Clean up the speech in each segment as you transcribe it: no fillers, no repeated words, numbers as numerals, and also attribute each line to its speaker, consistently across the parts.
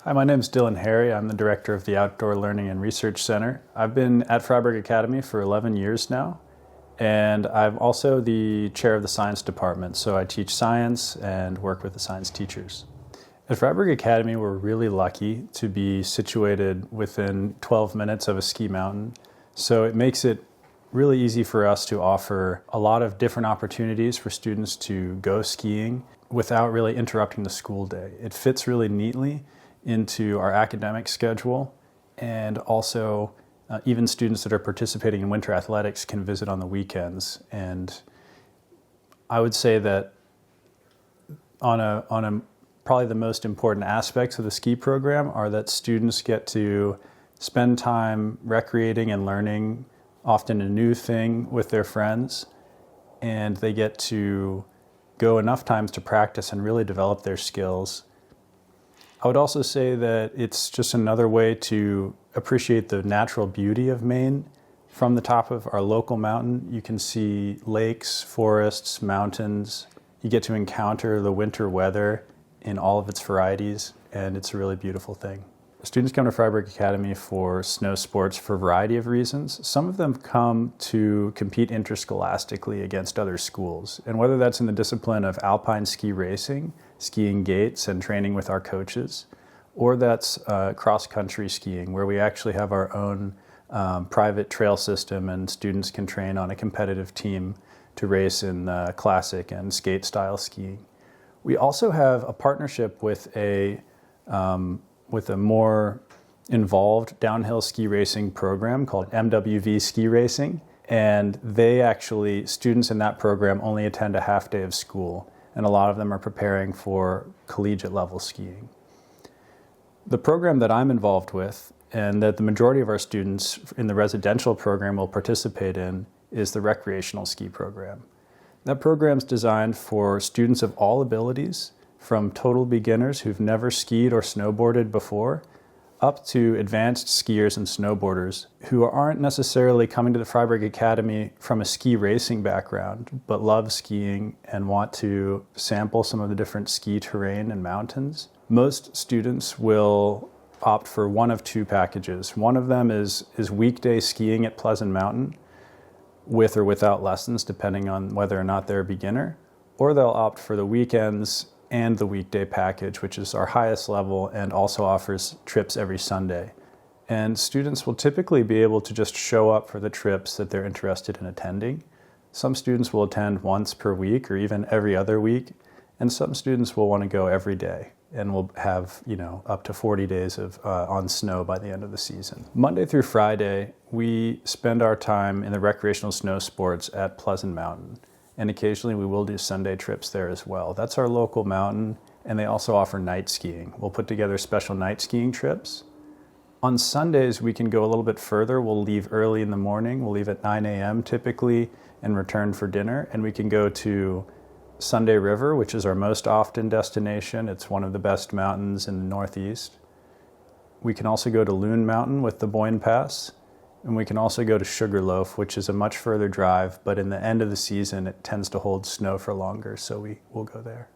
Speaker 1: Hi, my name is Dylan Harry. I'm the director of the Outdoor Learning and Research Center. I've been at Fryeburg Academy for 11 years now, and I'm also the chair of the science department, so I teach science and work with the science teachers. At Fryeburg Academy, we're really lucky to be situated within 12 minutes of a ski mountain, so it makes it really easy for us to offer a lot of different opportunities for students to go skiing without really interrupting the school day. It fits really neatly into our academic schedule, and also even students that are participating in winter athletics can visit on the weekends. And I would say that probably the most important aspects of the ski program are that students get to spend time recreating and learning often a new thing with their friends, and they get to go enough times to practice and really develop their skills. I would also say that it's just another way to appreciate the natural beauty of Maine. From the top of our local mountain, you can see lakes, forests, mountains. You get to encounter the winter weather in all of its varieties, and it's a really beautiful thing. Students come to Fryeburg Academy for snow sports for a variety of reasons. Some of them come to compete interscholastically against other schools, and whether that's in the discipline of alpine ski racing, skiing gates, and training with our coaches, or that's cross-country skiing, where we actually have our own private trail system and students can train on a competitive team to race in classic and skate-style skiing. We also have a partnership with a more involved downhill ski racing program called MWV Ski Racing, and students in that program only attend a half day of school, and a lot of them are preparing for collegiate level skiing. The program that I'm involved with, and that the majority of our students in the residential program will participate in, is the recreational ski program. That program is designed for students of all abilities, from total beginners who've never skied or snowboarded before, up to advanced skiers and snowboarders who aren't necessarily coming to the Fryeburg Academy from a ski racing background, but love skiing and want to sample some of the different ski terrain and mountains. Most students will opt for one of two packages. One of them is weekday skiing at Pleasant Mountain, with or without lessons, depending on whether or not they're a beginner, or they'll opt for the weekends and the weekday package, which is our highest level and also offers trips every Sunday. And students will typically be able to just show up for the trips that they're interested in attending. Some students will attend once per week or even every other week, and some students will want to go every day and will have up to 40 days on snow by the end of the season. Monday through Friday, we spend our time in the recreational snow sports at Pleasant Mountain. And occasionally we will do Sunday trips there as well. That's our local mountain, and they also offer night skiing. We'll put together special night skiing trips. On Sundays, we can go a little bit further. We'll leave early in the morning. We'll leave at 9 a.m. typically and return for dinner. And we can go to Sunday River, which is our most often destination. It's one of the best mountains in the Northeast. We can also go to Loon Mountain with the Boyne Pass. And we can also go to Sugarloaf, which is a much further drive, but in the end of the season, it tends to hold snow for longer, so we will go there.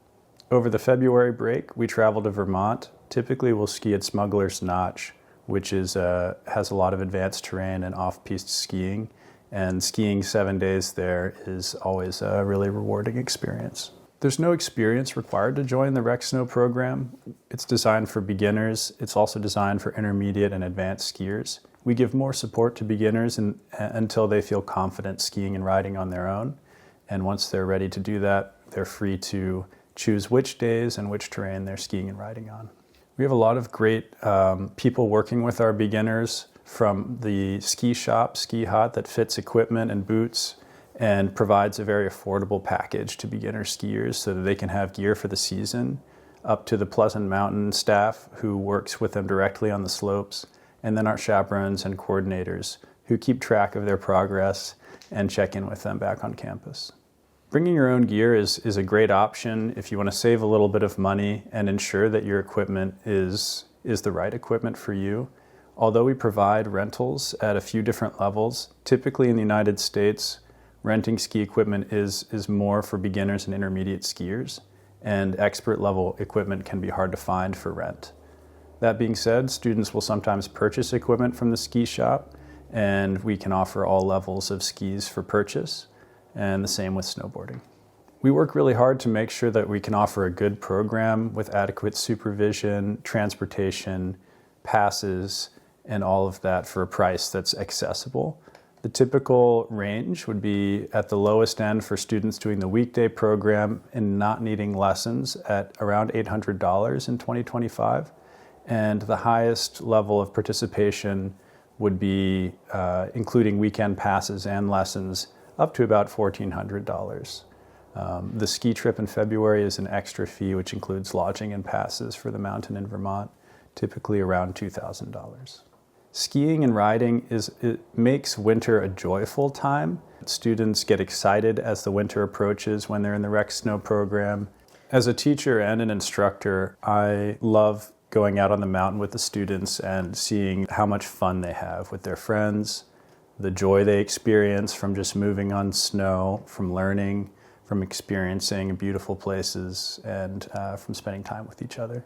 Speaker 1: Over the February break, we travel to Vermont. Typically, we'll ski at Smuggler's Notch, which has a lot of advanced terrain and off-piste skiing. And skiing 7 days there is always a really rewarding experience. There's no experience required to join the Rec Snow program. It's designed for beginners. It's also designed for intermediate and advanced skiers. We give more support to beginners until they feel confident skiing and riding on their own. And once they're ready to do that, they're free to choose which days and which terrain they're skiing and riding on. We have a lot of great people working with our beginners, from the ski shop, Ski Hut, that fits equipment and boots and provides a very affordable package to beginner skiers so that they can have gear for the season, up to the Pleasant Mountain staff who works with them directly on the slopes, and then our chaperones and coordinators who keep track of their progress and check in with them back on campus. Bringing your own gear is a great option if you want to save a little bit of money and ensure that your equipment is the right equipment for you. Although we provide rentals at a few different levels, typically in the United States, renting ski equipment is more for beginners and intermediate skiers, and expert level equipment can be hard to find for rent. That being said, students will sometimes purchase equipment from the ski shop, and we can offer all levels of skis for purchase, and the same with snowboarding. We work really hard to make sure that we can offer a good program with adequate supervision, transportation, passes, and all of that for a price that's accessible. The typical range would be at the lowest end for students doing the weekday program and not needing lessons at around $800 in 2025. And the highest level of participation would be, including weekend passes and lessons, up to about $1,400. The ski trip in February is an extra fee, which includes lodging and passes for the mountain in Vermont, typically around $2,000. Skiing and riding it makes winter a joyful time. Students get excited as the winter approaches when they're in the rec snow program. As a teacher and an instructor, I love going out on the mountain with the students and seeing how much fun they have with their friends, the joy they experience from just moving on snow, from learning, from experiencing beautiful places, and from spending time with each other.